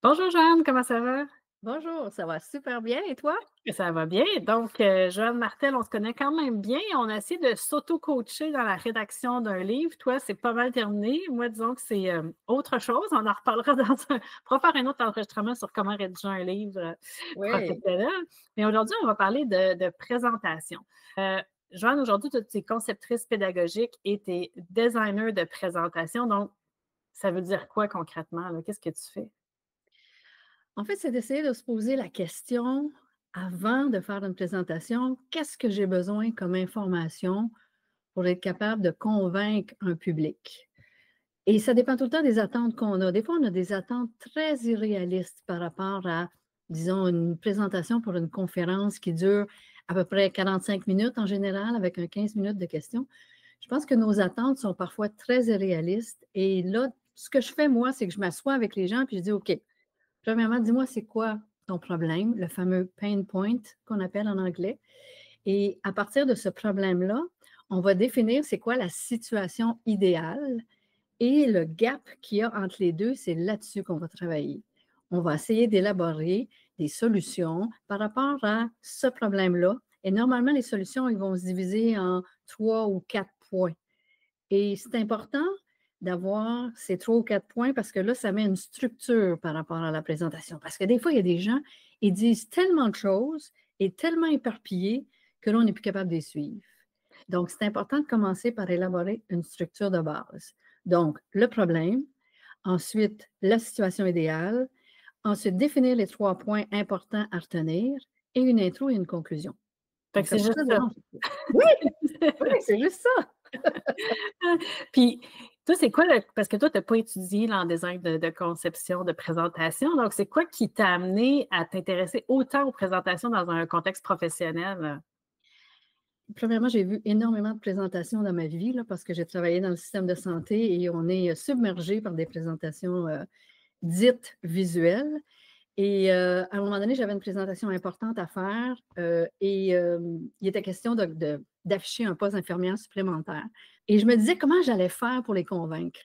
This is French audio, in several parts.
Bonjour Joanne, comment ça va? Bonjour, ça va super bien et toi? Ça va bien. Donc, Joanne Martel, on se connaît quand même bien. On a essayé de s'auto-coacher dans la rédaction d'un livre. Toi, c'est pas mal terminé. Moi, disons que c'est autre chose. On en reparlera on va faire un autre enregistrement sur comment rédiger un livre Oui. professionnel. Mais aujourd'hui, on va parler de présentation. Euh, Joanne, aujourd'hui, tu es conceptrice pédagogique et tu es designer de présentation. Donc, ça veut dire quoi concrètement, là? Qu'est-ce que tu fais? En fait, c'est d'essayer de se poser la question avant de faire une présentation, qu'est-ce que j'ai besoin comme information pour être capable de convaincre un public? Et ça dépend tout le temps des attentes qu'on a. Des fois, on a des attentes très irréalistes par rapport à, disons, une présentation pour une conférence qui dure à peu près 45 minutes en général, avec un 15 minutes de questions. Je pense que nos attentes sont parfois très irréalistes. Et là, ce que je fais, moi, c'est que je m'assois avec les gens puis je dis, OK, premièrement, dis-moi, c'est quoi ton problème, le fameux pain point qu'on appelle en anglais. Et à partir de ce problème-là, on va définir c'est quoi la situation idéale et le gap qu'il y a entre les deux, c'est là-dessus qu'on va travailler. On va essayer d'élaborer des solutions par rapport à ce problème-là. Et normalement, les solutions, ils vont se diviser en 3 ou 4 points. Et c'est important d'avoir ces 3 ou 4 points parce que là, ça met une structure par rapport à la présentation. Parce que des fois, il y a des gens, ils disent tellement de choses et tellement éparpillés que là, on n'est plus capable de les suivre. Donc, c'est important de commencer par élaborer une structure de base. Donc, le problème, ensuite, la situation idéale, ensuite, définir les 3 points importants à retenir et une intro et une conclusion. Fait Donc, que ça c'est peut juste pas ça. déranger. Oui, oui, c'est juste ça. Puis, toi, c'est quoi parce que toi, tu n'as pas étudié là, en design de conception, de présentation. Donc, c'est quoi qui t'a amené à t'intéresser autant aux présentations dans un contexte professionnel? Premièrement, j'ai vu énormément de présentations dans ma vie là, parce que j'ai travaillé dans le système de santé et on est submergé par des présentations dites visuelles. Et à un moment donné, j'avais une présentation importante à faire et il était question d'afficher un poste d'infirmière supplémentaire. Et je me disais comment j'allais faire pour les convaincre.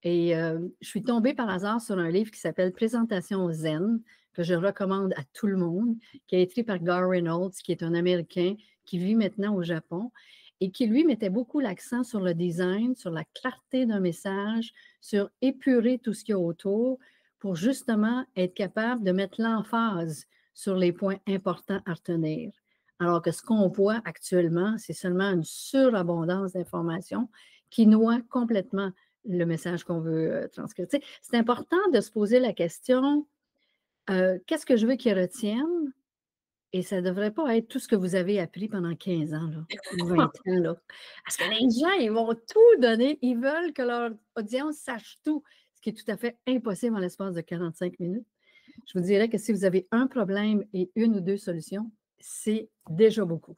Et je suis tombée par hasard sur un livre qui s'appelle Présentation zen, que je recommande à tout le monde, qui a été écrit par Gar Reynolds, qui est un Américain qui vit maintenant au Japon et qui, lui, mettait beaucoup l'accent sur le design, sur la clarté d'un message, sur épurer tout ce qu'il y a autour pour justement être capable de mettre l'emphase sur les points importants à retenir. Alors que ce qu'on voit actuellement, c'est seulement une surabondance d'informations qui noie complètement le message qu'on veut transcrire. Tu sais, c'est important de se poser la question, qu'est-ce que je veux qu'ils retiennent? Et ça ne devrait pas être tout ce que vous avez appris pendant 15 ans là, ou 20 ans. Là. Parce que les gens, ils vont tout donner. Ils veulent que leur audience sache tout, ce qui est tout à fait impossible en l'espace de 45 minutes. Je vous dirais que si vous avez un problème et une ou deux solutions, c'est déjà beaucoup.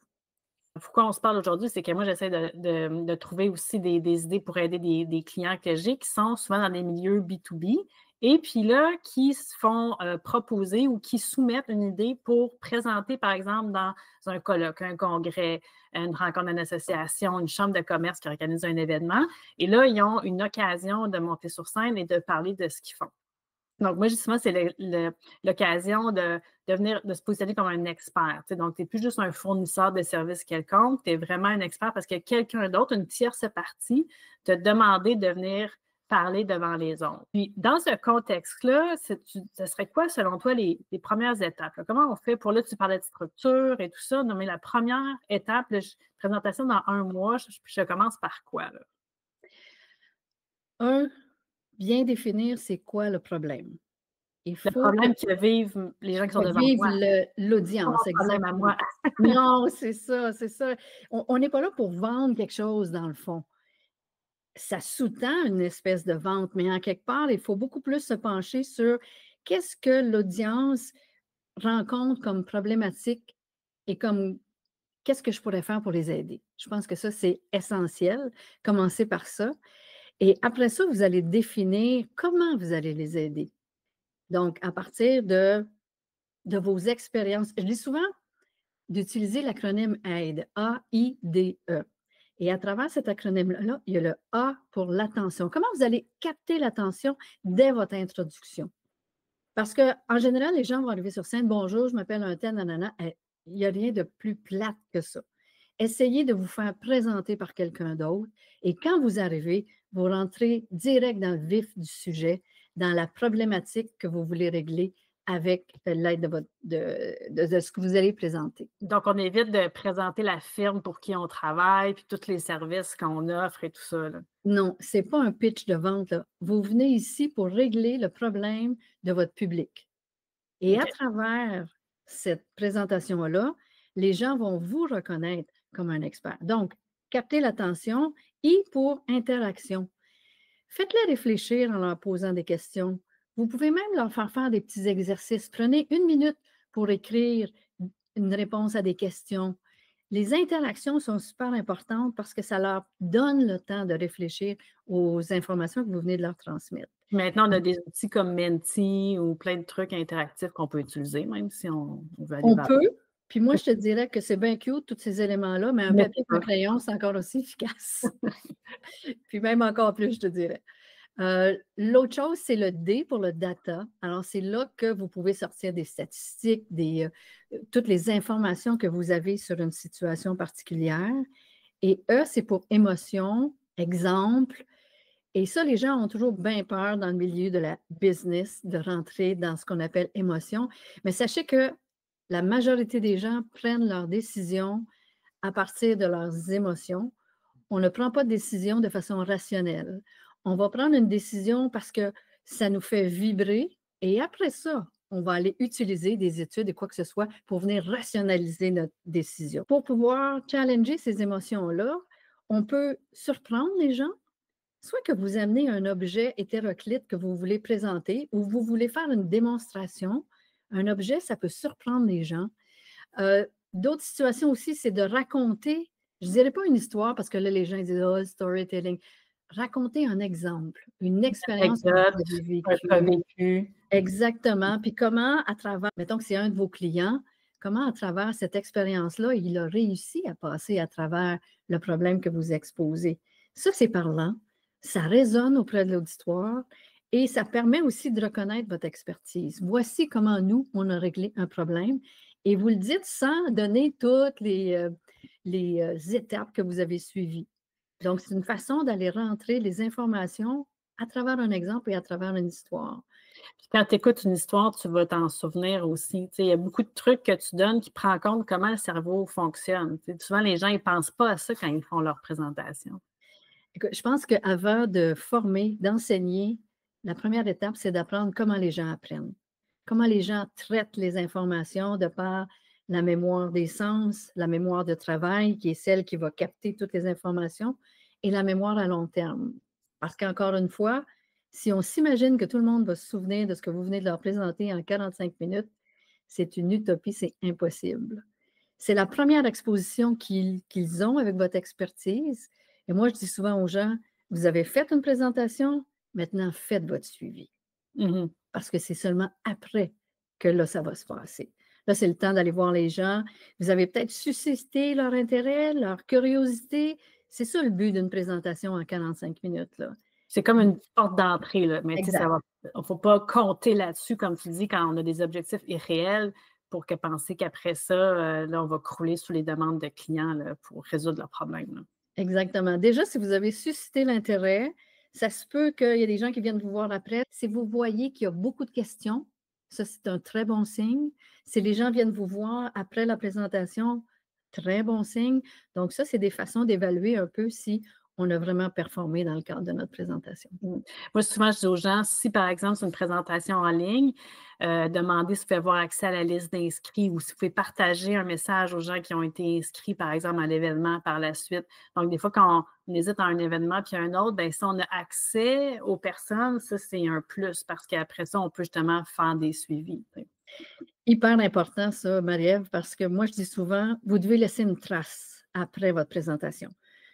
Pourquoi on se parle aujourd'hui, c'est que moi, j'essaie de trouver aussi des idées pour aider des clients que j'ai qui sont souvent dans des milieux B2B et puis là, qui se font proposer ou qui soumettent une idée pour présenter, par exemple, dans un colloque, un congrès, une rencontre d'une association, une chambre de commerce qui organise un événement. Et là, ils ont une occasion de monter sur scène et de parler de ce qu'ils font. Donc, moi, justement, c'est l'occasion de se positionner comme un expert. Tu sais. Donc, tu n'es plus juste un fournisseur de services quelconque, tu es vraiment un expert parce que quelqu'un d'autre, une tierce partie, t'a demandé de venir parler devant les autres. Puis, dans ce contexte-là, ce serait quoi, selon toi, les premières étapes? Là? Comment on fait pour, là, tu parlais de structure et tout ça, non, mais la première étape, là, présentation dans un mois, je commence par quoi, là? Un, bien définir c'est quoi le problème. Il Le faut problème que vivent les gens qui sont devant vive moi. C'est pas mon l'audience, problème à exactement. moi. Non, c'est ça, c'est ça. On n'est pas là pour vendre quelque chose dans le fond. Ça sous-tend une espèce de vente, mais en quelque part, il faut beaucoup plus se pencher sur qu'est-ce que l'audience rencontre comme problématique et comme qu'est-ce que je pourrais faire pour les aider. Je pense que ça, c'est essentiel. Commencer par ça. Et après ça, vous allez définir comment vous allez les aider. Donc, à partir de vos expériences. Je dis souvent d'utiliser l'acronyme AIDE, A-I-D-E. Et à travers cet acronyme-là, il y a le A pour l'attention. Comment vous allez capter l'attention dès votre introduction? Parce qu'en général, les gens vont arriver sur scène: «Bonjour, je m'appelle un tel, nanana». Il n'y a rien de plus plate que ça. Essayez de vous faire présenter par quelqu'un d'autre et quand vous arrivez, vous rentrez direct dans le vif du sujet, dans la problématique que vous voulez régler avec l'aide de votre de ce que vous allez présenter. Donc, on évite de présenter la firme pour qui on travaille, puis tous les services qu'on offre et tout ça, là. Non, c'est pas un pitch de vente, là. Vous venez ici pour régler le problème de votre public et à OK. travers cette présentation-là, les gens vont vous reconnaître comme un expert. Donc, captez l'attention et pour interaction. Faites-les réfléchir en leur posant des questions. Vous pouvez même leur faire des petits exercices. Prenez 1 minute pour écrire une réponse à des questions. Les interactions sont super importantes parce que ça leur donne le temps de réfléchir aux informations que vous venez de leur transmettre. Maintenant, on a des outils comme Menti ou plein de trucs interactifs qu'on peut utiliser, même si on veut aller On vers peut, puis moi je te dirais que c'est bien cute tous ces éléments-là, mais un mais papier et un pas. crayon, c'est encore aussi efficace. Puis même encore plus, je te dirais. L'autre chose, c'est le D pour le data. Alors, c'est là que vous pouvez sortir des statistiques, toutes les informations que vous avez sur une situation particulière. Et E, c'est pour émotion, exemple. Et ça, les gens ont toujours bien peur dans le milieu de la business de rentrer dans ce qu'on appelle émotion. Mais sachez que la majorité des gens prennent leurs décisions à partir de leurs émotions. On ne prend pas de décision de façon rationnelle. On va prendre une décision parce que ça nous fait vibrer et après ça, on va aller utiliser des études et quoi que ce soit pour venir rationaliser notre décision. Pour pouvoir challenger ces émotions-là, on peut surprendre les gens, soit que vous amenez un objet hétéroclite que vous voulez présenter ou vous voulez faire une démonstration. Un objet, ça peut surprendre les gens. D'autres situations aussi, c'est de raconter, je ne dirais pas une histoire parce que là, les gens disent: «Oh, storytelling». Raconter un exemple, une expérience que vous Anecdote, avez un cas vécue. vécu. Exactement. Puis comment, à travers, mettons que c'est un de vos clients, comment à travers cette expérience-là, il a réussi à passer à travers le problème que vous exposez. Ça, c'est parlant. Ça résonne auprès de l'auditoire et ça permet aussi de reconnaître votre expertise. Voici comment nous, on a réglé un problème et vous le dites sans donner toutes les étapes que vous avez suivies. Donc, c'est une façon d'aller rentrer les informations à travers un exemple et à travers une histoire. Puis quand tu écoutes une histoire, tu vas t'en souvenir aussi. Tu sais, il y a beaucoup de trucs que tu donnes qui prennent en compte comment le cerveau fonctionne. Tu sais, souvent, les gens, ils pensent pas à ça quand ils font leur présentation. Écoute, je pense qu'avant de former, d'enseigner, la première étape, c'est d'apprendre comment les gens apprennent, comment les gens traitent les informations de par la mémoire des sens, la mémoire de travail, qui est celle qui va capter toutes les informations, et la mémoire à long terme. Parce qu'encore une fois, si on s'imagine que tout le monde va se souvenir de ce que vous venez de leur présenter en 45 minutes, c'est une utopie, c'est impossible. C'est la première exposition qu'ils ont avec votre expertise. Et moi, je dis souvent aux gens, vous avez fait une présentation, maintenant faites votre suivi. Mmh. Parce que c'est seulement après que là, ça va se passer. Là, c'est le temps d'aller voir les gens. Vous avez peut-être suscité leur intérêt, leur curiosité. C'est ça le but d'une présentation en 45 minutes, là. C'est comme une porte d'entrée, là, mais tu sais, ça Exact. va faut pas compter là-dessus, comme tu dis, quand on a des objectifs irréels pour que penser qu'après ça, là, on va crouler sous les demandes de clients, là, pour résoudre leurs problèmes, là. Exactement. Déjà, si vous avez suscité l'intérêt, ça se peut qu'il y ait des gens qui viennent vous voir après. Si vous voyez qu'il y a beaucoup de questions, ça, c'est un très bon signe. Si les gens viennent vous voir après la présentation, très bon signe. Donc, ça, c'est des façons d'évaluer un peu si on a vraiment performé dans le cadre de notre présentation. Mmh. Moi, souvent, je dis aux gens, si par exemple, c'est une présentation en ligne, demandez si vous pouvez avoir accès à la liste d'inscrits ou si vous pouvez partager un message aux gens qui ont été inscrits, par exemple, à l'événement par la suite. Donc, des fois, quand on hésite à un événement puis à un autre, bien, si on a accès aux personnes, ça, c'est un plus parce qu'après ça, on peut justement faire des suivis. Tu sais. Hyper important, ça, Marie-Ève, parce que moi, je dis souvent, vous devez laisser une trace après votre présentation.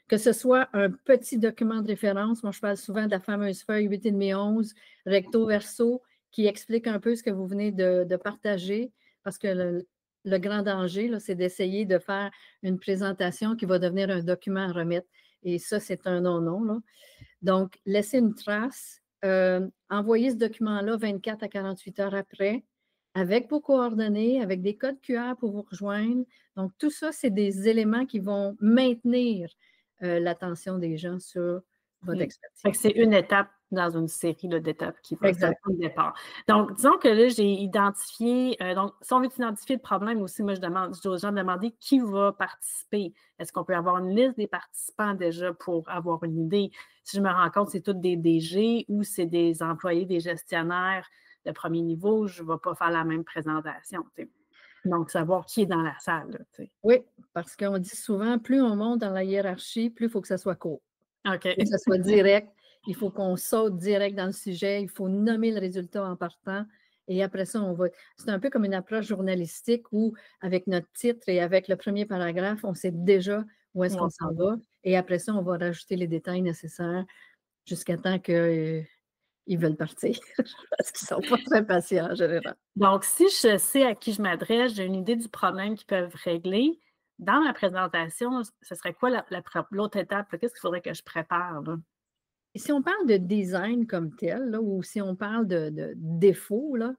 Que ce soit un petit document de référence, moi, je parle souvent de la fameuse feuille 8,5-11, recto verso, qui explique un peu ce que vous venez de partager, parce que le grand danger, là, c'est d'essayer de faire une présentation qui va devenir un document à remettre. Et ça, c'est un non-non, là. Donc, laissez une trace. envoyer ce document-là 24 à 48 heures après, avec vos coordonnées, avec des codes QR pour vous rejoindre. Donc, tout ça, c'est des éléments qui vont maintenir l'attention des gens sur votre Mmh. Fait que expertise. c'est une étape dans une série là, d'étapes qui va c'est un Exact. point de départ. Donc, disons que là, j'ai identifié, donc si on veut identifier le problème aussi, moi, je dis aux gens de demander qui va participer. Est-ce qu'on peut avoir une liste des participants déjà pour avoir une idée? Si je me rends compte que c'est tous des DG ou c'est des employés, des gestionnaires de premier niveau, je ne vais pas faire la même présentation, tu sais. Donc, savoir qui est dans la salle, là, tu sais. Oui, parce qu'on dit souvent, plus on monte dans la hiérarchie, plus il faut que ça soit court. Il faut que OK. ça soit direct, il faut qu'on saute direct dans le sujet, il faut nommer le résultat en partant et après ça, on va c'est un peu comme une approche journalistique où, avec notre titre et avec le premier paragraphe, on sait déjà où est-ce Où qu'on on s'en s'en va. va et après ça, on va rajouter les détails nécessaires jusqu'à temps qu'ils veulent partir parce qu'ils ne sont pas très patients en général. Donc, si je sais à qui je m'adresse, j'ai une idée du problème qu'ils peuvent régler, dans ma présentation, ce serait quoi l'autre étape, là? Qu'est-ce qu'il faudrait que je prépare, là? Et si on parle de design comme tel, là, ou si on parle de défauts, là,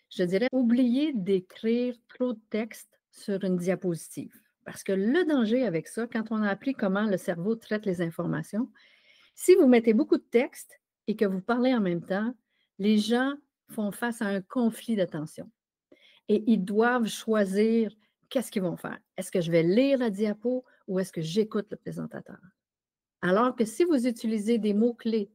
je dirais oublier d'écrire trop de texte sur une diapositive. Parce que le danger avec ça, quand on a appris comment le cerveau traite les informations, si vous mettez beaucoup de texte et que vous parlez en même temps, les gens font face à un conflit d'attention et ils doivent choisir qu'est-ce qu'ils vont faire. Est-ce que je vais lire la diapo ou est-ce que j'écoute le présentateur? Alors que si vous utilisez des mots-clés,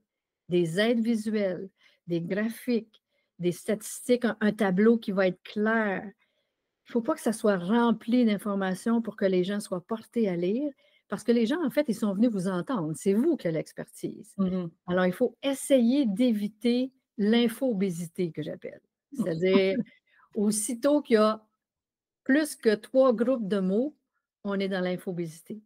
des aides visuelles, des graphiques, des statistiques, un tableau qui va être clair, il ne faut pas que ça soit rempli d'informations pour que les gens soient portés à lire, parce que les gens, en fait, ils sont venus vous entendre. C'est vous qui avez l'expertise. Mmh. Alors, il faut essayer d'éviter l'infobésité que j'appelle. C'est-à-dire, aussitôt qu'il y a plus que 3 groupes de mots, on est dans l'infobésité.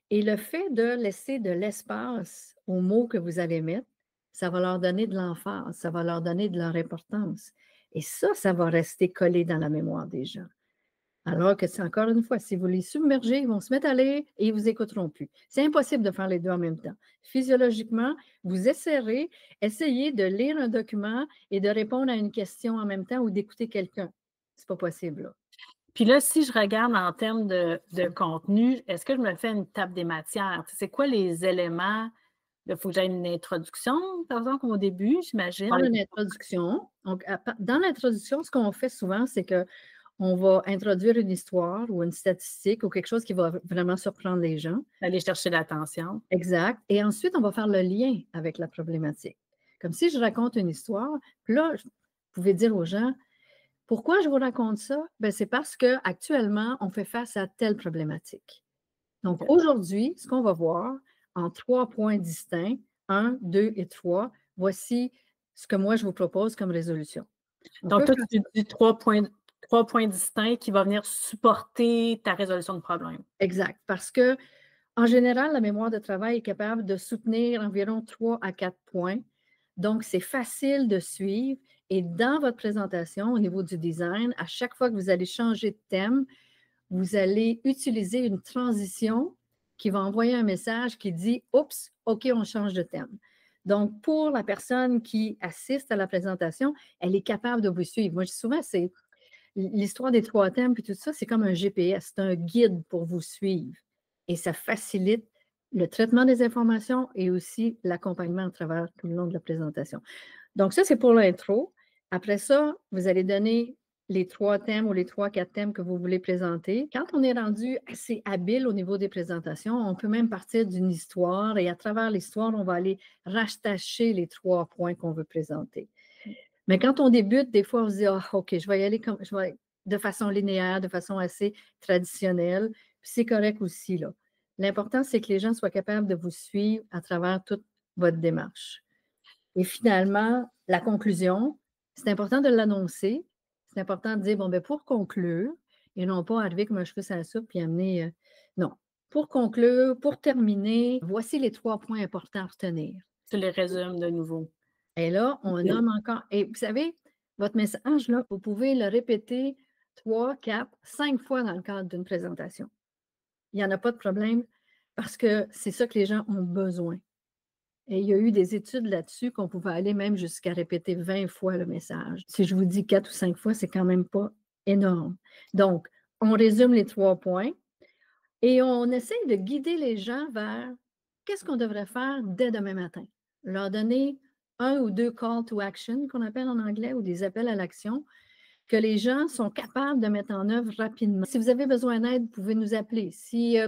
Et le fait de laisser de l'espace aux mots que vous allez mettre, ça va leur donner de l'emphase, ça va leur donner de leur importance. Et ça va rester collé dans la mémoire des gens. Alors que c'est encore une fois, si vous les submergez, ils vont se mettre à lire et ils ne vous écouteront plus. C'est impossible de faire les deux en même temps. Physiologiquement, vous essayez de lire un document et de répondre à une question en même temps ou d'écouter quelqu'un. C'est pas possible, là. Puis là, si je regarde en termes de contenu, est-ce que je me fais une table des matières? Tu sais, c'est quoi les éléments? Il faut que j'aie une introduction, par exemple, au début, Faire j'imagine? une introduction. Donc, dans l'introduction, ce qu'on fait souvent, c'est qu'on va introduire une histoire ou une statistique ou quelque chose qui va vraiment surprendre les gens. Aller chercher l'attention. Exact. Et ensuite, on va faire le lien avec la problématique. Comme si je raconte une histoire, puis là, vous pouvez dire aux gens, pourquoi je vous raconte ça? Ben, c'est parce qu'actuellement, on fait face à telle problématique. Donc, OK. aujourd'hui, ce qu'on va voir en 3 points distincts, 1, 2 et 3, voici ce que moi, je vous propose comme résolution. On Donc, peut toi, faire tu ça. dis 3 points distincts qui vont venir supporter ta résolution de problème. Exact. Parce que, en général, la mémoire de travail est capable de soutenir environ 3 à 4 points. Donc, c'est facile de suivre. Et dans votre présentation, au niveau du design, à chaque fois que vous allez changer de thème, vous allez utiliser une transition qui va envoyer un message qui dit oups, OK, on change de thème. Donc, pour la personne qui assiste à la présentation, elle est capable de vous suivre. Moi, je dis souvent, c'est l'histoire des 3 thèmes puis tout ça, c'est comme un GPS, c'est un guide pour vous suivre. Et ça facilite le traitement des informations et aussi l'accompagnement à travers tout le long de la présentation. Donc, ça, c'est pour l'intro. Après ça, vous allez donner les 3 thèmes ou les 3, 4 thèmes que vous voulez présenter. Quand on est rendu assez habile au niveau des présentations, on peut même partir d'une histoire et à travers l'histoire, on va aller rattacher les 3 points qu'on veut présenter. Mais quand on débute, des fois, on se dit, ah, OK, je vais y aller de façon linéaire, de façon assez traditionnelle. Puis c'est correct aussi, là. L'important, c'est que les gens soient capables de vous suivre à travers toute votre démarche. Et finalement, la conclusion, c'est important de l'annoncer. C'est important de dire, bon, ben pour conclure, et non pas arriver comme un cheveu sur la soupe puis amener. Non. Pour conclure, pour terminer, voici les 3 points importants à retenir. Tu les résumes de nouveau. Et là, on nomme encore. Et vous savez, votre message, là, vous pouvez le répéter 3, 4, 5 fois dans le cadre d'une présentation. Il n'y en a pas de problème parce que c'est ça que les gens ont besoin. Et il y a eu des études là-dessus qu'on pouvait aller même jusqu'à répéter 20 fois le message. Si je vous dis 4 ou 5 fois, c'est quand même pas énorme. Donc, on résume les 3 points et on essaye de guider les gens vers qu'est-ce qu'on devrait faire dès demain matin. Leur donner 1 ou 2 call to action qu'on appelle en anglais ou des appels à l'action que les gens sont capables de mettre en œuvre rapidement. Si vous avez besoin d'aide, vous pouvez nous appeler. Si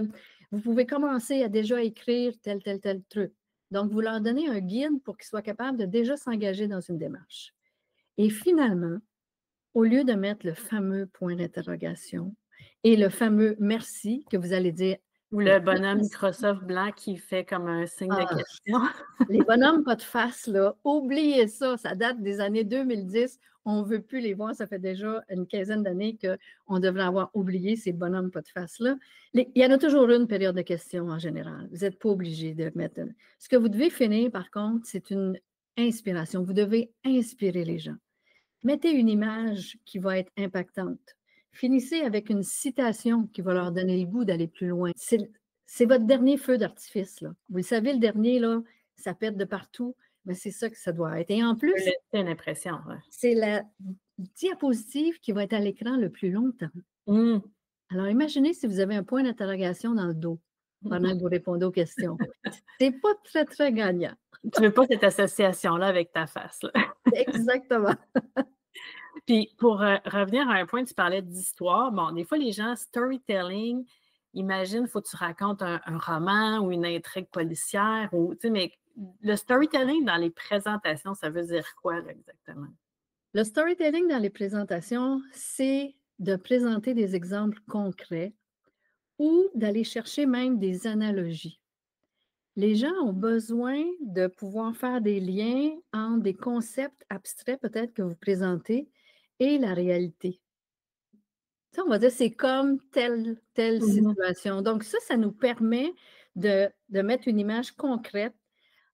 vous pouvez commencer à déjà écrire tel truc. Donc, vous leur donnez un guide pour qu'ils soient capables de déjà s'engager dans une démarche. Et finalement, au lieu de mettre le fameux point d'interrogation et le fameux merci que vous allez dire. Ou le bonhomme Microsoft blanc qui fait comme un signe de question. Les bonhommes pas de face, là, oubliez ça, ça date des années 2010. On ne veut plus les voir, ça fait déjà une quinzaine d'années qu'on devrait avoir oublié ces bonhommes pas de face-là. Il y en a toujours une période de questions en général. Vous n'êtes pas obligé de mettre. Ce que vous devez finir, par contre, c'est une inspiration. Vous devez inspirer les gens. Mettez une image qui va être impactante. Finissez avec une citation qui va leur donner le goût d'aller plus loin. C'est votre dernier feu d'artifice, là. Vous le savez, le dernier, là, ça pète de partout, mais c'est ça que ça doit être. Et en plus, C'est une impression. Ouais. c'est la diapositive qui va être à l'écran le plus longtemps. Alors, imaginez si vous avez un point d'interrogation dans le dos pendant que vous répondez aux questions. C'est pas très, très gagnant. Tu veux pas cette association-là avec ta face. Là. Exactement. Puis, pour revenir à un point, tu parlais d'histoire. Bon, des fois, les gens, storytelling, imagine, il faut que tu racontes un roman ou une intrigue policière, mais le storytelling dans les présentations, ça veut dire quoi là, exactement? Le storytelling dans les présentations, c'est de présenter des exemples concrets ou d'aller chercher même des analogies. Les gens ont besoin de pouvoir faire des liens entre des concepts abstraits peut-être que vous présentez et la réalité. Ça, on va dire c'est comme telle situation. Donc ça nous permet de mettre une image concrète.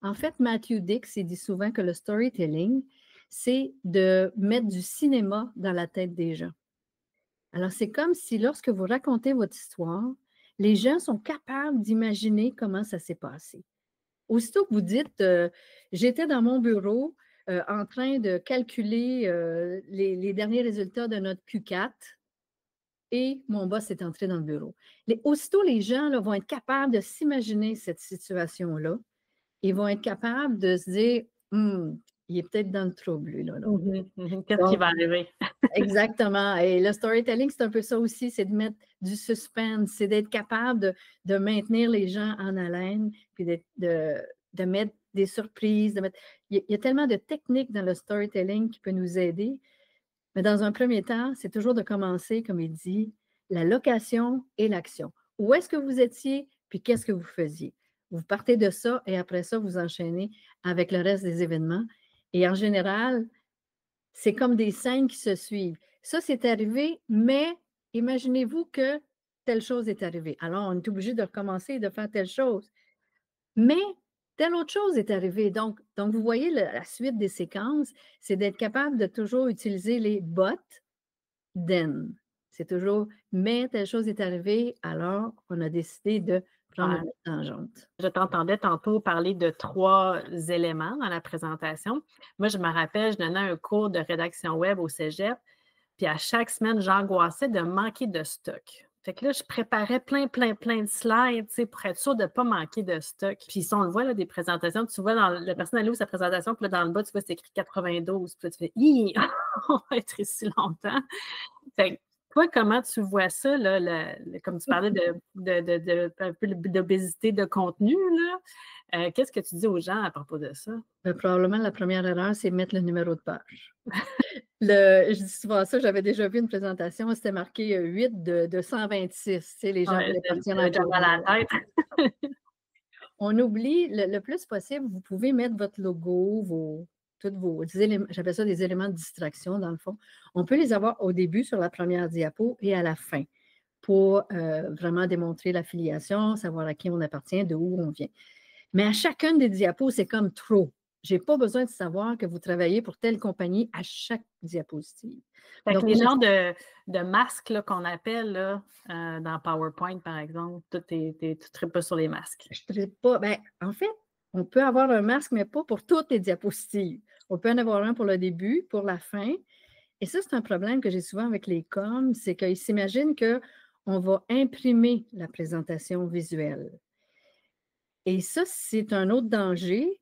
En fait, Matthew Dix, il dit souvent que le storytelling, c'est de mettre du cinéma dans la tête des gens. Alors, c'est comme si lorsque vous racontez votre histoire, les gens sont capables d'imaginer comment ça s'est passé. Aussitôt que vous dites j'étais dans mon bureau en train de calculer les derniers résultats de notre Q4 et mon boss est entré dans le bureau. Aussitôt, les gens là, vont être capables de s'imaginer cette situation-là et vont être capables de se dire il est peut-être dans le trouble, lui. Là. Qu'est-ce qui va arriver? Exactement. Et le storytelling, c'est un peu ça aussi, c'est de mettre du suspense, c'est d'être capable de maintenir les gens en haleine, puis de mettre des surprises. Il y a tellement de techniques dans le storytelling qui peut nous aider. Mais dans un premier temps, c'est toujours de commencer, comme il dit, la location et l'action. Où est-ce que vous étiez, puis qu'est-ce que vous faisiez? Vous partez de ça et après ça, vous enchaînez avec le reste des événements. Et en général, c'est comme des scènes qui se suivent. Ça, c'est arrivé, mais imaginez-vous que telle chose est arrivée. Alors, on est obligé de recommencer et de faire telle chose. Mais telle autre chose est arrivée. Donc vous voyez la suite des séquences, c'est d'être capable de toujours utiliser les but, then. C'est toujours mais telle chose est arrivée, alors on a décidé de prendre une tangente. Je t'entendais tantôt parler de 3 éléments dans la présentation. Moi, je me rappelle, je donnais un cours de rédaction web au cégep, puis à chaque semaine, j'angoissais de manquer de stock. Fait que là, je préparais plein de slides, pour être sûre de ne pas manquer de stock. Puis si on le voit, là, des présentations, tu vois, la personne elle ouvre sa présentation, puis là, dans le bas, tu vois, c'est écrit 92. Puis là, tu fais « Hi! On va être ici longtemps! » Fait que, toi, comment tu vois ça, là, comme tu parlais un peu d'obésité de contenu, là, qu'est-ce que tu dis aux gens à propos de ça? Probablement, la première erreur, c'est mettre le numéro de page. Je dis souvent ça, j'avais déjà vu une présentation, c'était marqué 8 de 126. Tu sais, les gens voulaient partir en à la tête. On oublie le plus possible, vous pouvez mettre votre logo, tous vos éléments, j'appelle ça des éléments de distraction dans le fond. On peut les avoir au début sur la première diapo et à la fin pour vraiment démontrer l'affiliation, savoir à qui on appartient, de où on vient. Mais à chacune des diapos, c'est comme trop. Je n'ai pas besoin de savoir que vous travaillez pour telle compagnie à chaque diapositive. Fait que les genres de masques là, qu'on appelle là, dans PowerPoint, par exemple, tu ne traites pas sur les masques. Je ne traite pas. Ben, en fait, On peut avoir un masque, mais pas pour toutes les diapositives. On peut en avoir un pour le début, pour la fin. Et ça, c'est un problème que j'ai souvent avec les coms, c'est qu'ils s'imaginent qu'on va imprimer la présentation visuelle. Et ça, c'est un autre danger.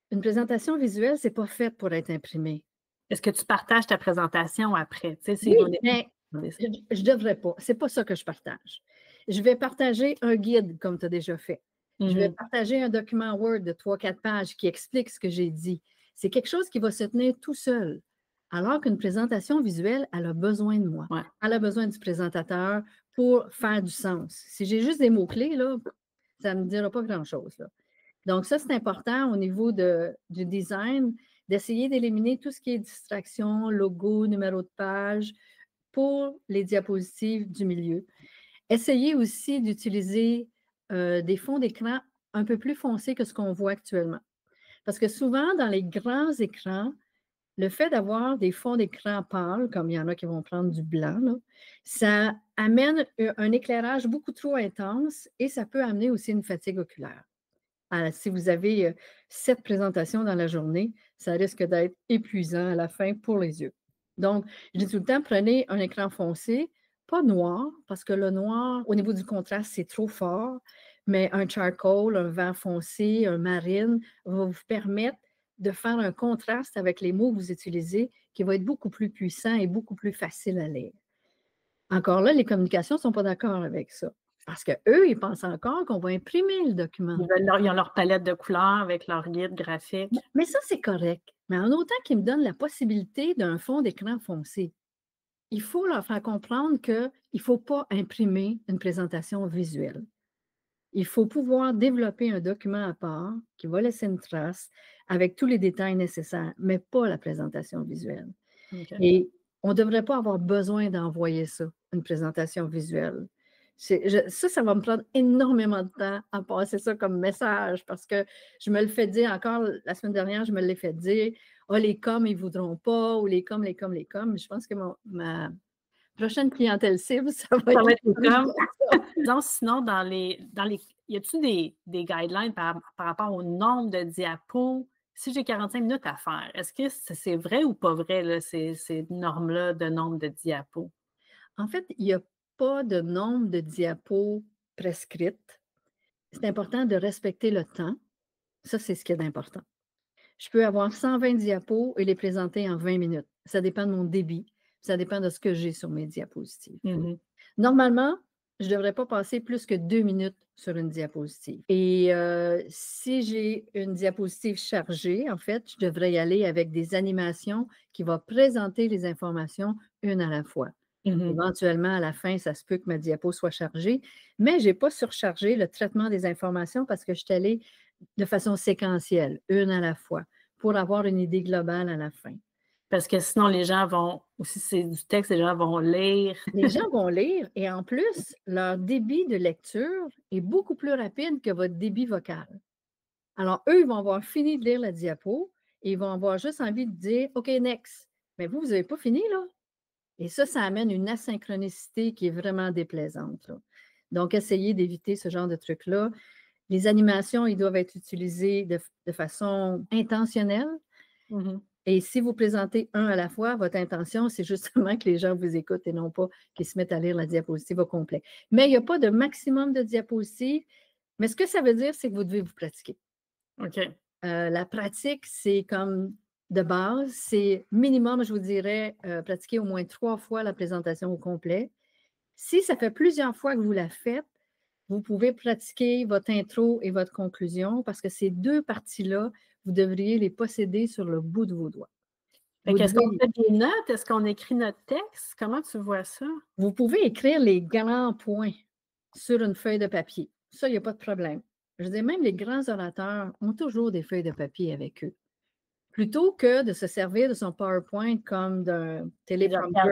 Une présentation visuelle, ce n'est pas fait pour être imprimée. Est-ce que tu partages ta présentation après? Tu sais, Oui, mais je ne devrais pas. Ce n'est pas ça que je partage. Je vais partager un guide, comme tu as déjà fait. Je vais partager un document Word de 3-4 pages qui explique ce que j'ai dit. C'est quelque chose qui va se tenir tout seul. Alors qu'une présentation visuelle, elle a besoin de moi. Ouais. Elle a besoin du présentateur pour faire du sens. Si j'ai juste des mots-clés, là, ça ne me dira pas grand-chose. Donc, ça, c'est important au niveau du design, d'essayer d'éliminer tout ce qui est distraction, logo, numéro de page pour les diapositives du milieu. Essayez aussi d'utiliser des fonds d'écran un peu plus foncés que ce qu'on voit actuellement. Parce que souvent, dans les grands écrans, le fait d'avoir des fonds d'écran pâles, comme il y en a qui vont prendre du blanc, là, ça amène un éclairage beaucoup trop intense et ça peut amener aussi une fatigue oculaire. Alors, si vous avez 7 présentations dans la journée, ça risque d'être épuisant à la fin pour les yeux. Donc, je dis tout le temps, prenez un écran foncé, pas noir, parce que le noir, au niveau du contraste, c'est trop fort, mais un charcoal, un vert foncé, un marine va vous permettre de faire un contraste avec les mots que vous utilisez qui va être beaucoup plus puissant et beaucoup plus facile à lire. Encore là, les communications ne sont pas d'accord avec ça. Parce qu'eux, ils pensent encore qu'on va imprimer le document. Ils ont leur palette de couleurs avec leur guide graphique. Mais ça, c'est correct. Mais en autant qu'ils me donnent la possibilité d'un fond d'écran foncé, il faut leur faire comprendre qu'il ne faut pas imprimer une présentation visuelle. Il faut pouvoir développer un document à part qui va laisser une trace avec tous les détails nécessaires, mais pas la présentation visuelle. Okay. Et on ne devrait pas avoir besoin d'envoyer ça, une présentation visuelle. Ça va me prendre énormément de temps à passer ça comme message parce que je me le fais dire encore la semaine dernière, je me l'ai fait dire, les coms, ils ne voudront pas, ou les coms. Je pense que ma prochaine clientèle cible, ça va être les coms. Donc, sinon, y a-t-il des guidelines par rapport au nombre de diapos? Si j'ai 45 minutes à faire, est-ce que c'est vrai ou pas vrai, là, ces normes-là de nombre de diapos? En fait, il n'y a pas de nombre de diapos prescrites. C'est important de respecter le temps. Ça, c'est ce qui est important. Je peux avoir 120 diapos et les présenter en 20 minutes. Ça dépend de mon débit. Ça dépend de ce que j'ai sur mes diapositives. Normalement, je ne devrais pas passer plus que 2 minutes sur une diapositive. Et si j'ai une diapositive chargée, en fait, je devrais y aller avec des animations qui vont présenter les informations une à la fois. Éventuellement, à la fin, ça se peut que ma diapo soit chargée, mais je n'ai pas surchargé le traitement des informations parce que je suis allée de façon séquentielle, une à la fois, pour avoir une idée globale à la fin. Parce que sinon, les gens vont, ou si c'est du texte, les gens vont lire. Les gens vont lire et en plus, leur débit de lecture est beaucoup plus rapide que votre débit vocal. Alors, eux, ils vont avoir fini de lire la diapo et ils vont avoir juste envie de dire « OK, next ». Mais vous n'avez pas fini, là. Et ça amène une asynchronicité qui est vraiment déplaisante, là. Donc, essayez d'éviter ce genre de truc-là. Les animations, ils doivent être utilisées de façon intentionnelle. Et si vous présentez un à la fois, votre intention, c'est justement que les gens vous écoutent et non pas qu'ils se mettent à lire la diapositive au complet. Mais il n'y a pas de maximum de diapositives. Mais ce que ça veut dire, c'est que vous devez vous pratiquer. OK. La pratique, c'est comme de base, c'est minimum, je vous dirais, pratiquer au moins 3 fois la présentation au complet. Si ça fait plusieurs fois que vous la faites, vous pouvez pratiquer votre intro et votre conclusion parce que ces 2 parties-là, vous devriez les posséder sur le bout de vos doigts. Est-ce qu'on fait des notes? Est-ce qu'on écrit notre texte? Comment tu vois ça? Vous pouvez écrire les grands points sur une feuille de papier. Ça, il n'y a pas de problème. Je veux dire, même les grands orateurs ont toujours des feuilles de papier avec eux. Plutôt que de se servir de son PowerPoint comme d'un téléprompteur,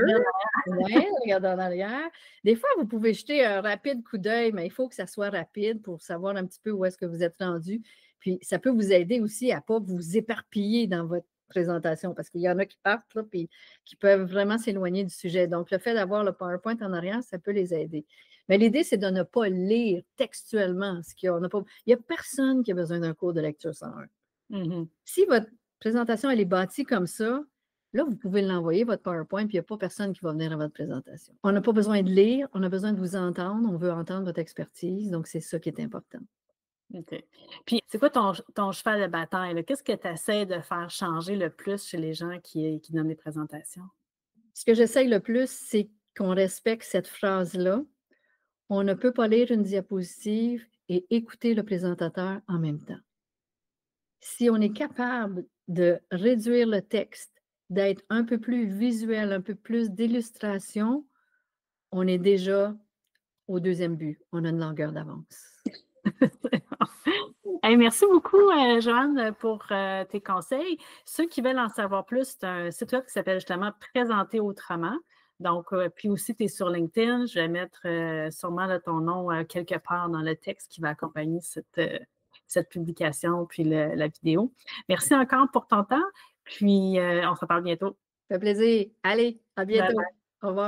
regarder en arrière. Des fois, vous pouvez jeter un rapide coup d'œil, mais il faut que ça soit rapide pour savoir un petit peu où est-ce que vous êtes rendu. Puis, ça peut vous aider aussi à ne pas vous éparpiller dans votre présentation parce qu'il y en a qui partent, là, puis qui peuvent vraiment s'éloigner du sujet. Donc, le fait d'avoir le PowerPoint en arrière, ça peut les aider. Mais l'idée, c'est de ne pas lire textuellement ce qu'il y a. Il n'y a personne qui a besoin d'un cours de lecture 101. Mhm. Si votre présentation, elle est bâtie comme ça, là, vous pouvez l'envoyer, votre PowerPoint, puis il n'y a pas personne qui va venir à votre présentation. On n'a pas besoin de lire, on a besoin de vous entendre, on veut entendre votre expertise, donc c'est ça qui est important. OK. Puis, c'est quoi ton cheval de bataille, là? Qu'est-ce que tu essaies de faire changer le plus chez les gens qui donnent des présentations? Ce que j'essaye le plus, c'est qu'on respecte cette phrase-là. On ne peut pas lire une diapositive et écouter le présentateur en même temps. Si on est capable de réduire le texte, d'être un peu plus visuel, un peu plus d'illustration, on est déjà au deuxième but. On a une longueur d'avance. Hey, merci beaucoup, Joanne, pour tes conseils. Ceux qui veulent en savoir plus, c'est un site web qui s'appelle justement Présenter autrement. Donc, puis aussi, tu es sur LinkedIn. Je vais mettre sûrement là, ton nom quelque part dans le texte qui va accompagner cette publication puis la vidéo. Merci encore pour ton temps. Puis, on se reparle bientôt. Ça fait plaisir. Allez, à Bye bientôt. bye. Au revoir.